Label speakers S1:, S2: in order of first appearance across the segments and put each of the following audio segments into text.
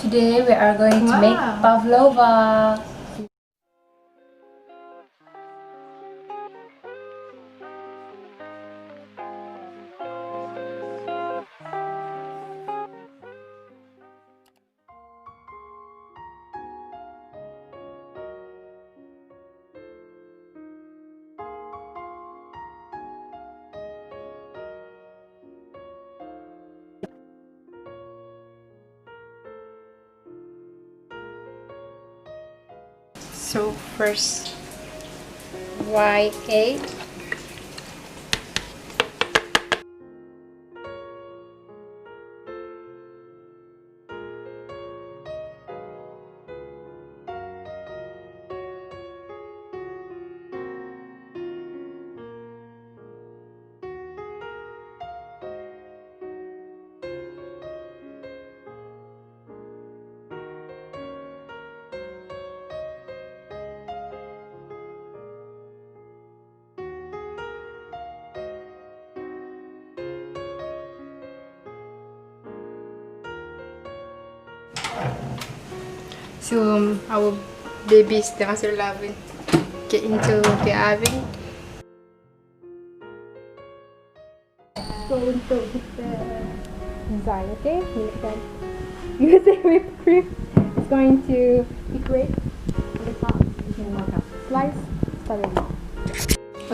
S1: today we are going to make pavlova.
S2: So first, white egg. So our babies dah masuk dalam oven. Get into the oven. Going to hit the design, okay? Using whipped cream. It's going to be great. The top, slice, strawberry.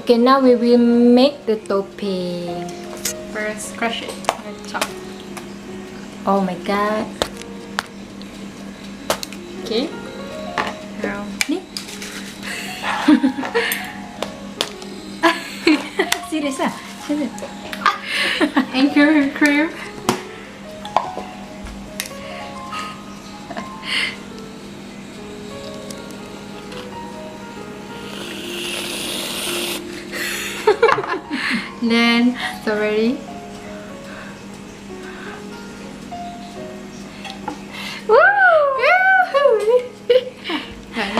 S1: Okay, now we will make the topping.
S2: First, crush it and chop.
S1: Oh my god.
S2: Okay. Now,
S1: Ni? Serius lah? Macam mana?
S2: and cream. Then strawberry.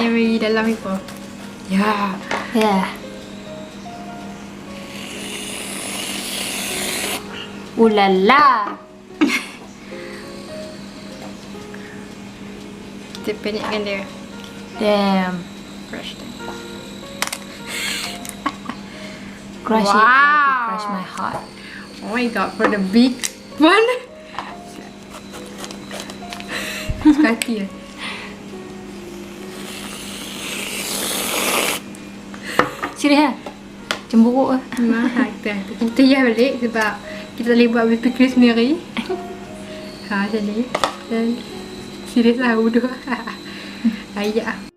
S2: Ni bagi dalam ni pun. Ya.
S1: Yeah. Ulala.
S2: Kita penyetkan dia.
S1: Damn.
S2: Crush dia.
S1: Crush it.
S2: Wow.
S1: Like you crush my heart.
S2: Oh my god, for the big one. Suka hati ya.
S1: Serius lah? Cemburuk lah.
S2: Kita ya balik sebab kita boleh buat whipped cream sendiri. Ha, macam ni. Dan serius lah bodoh. Ayak.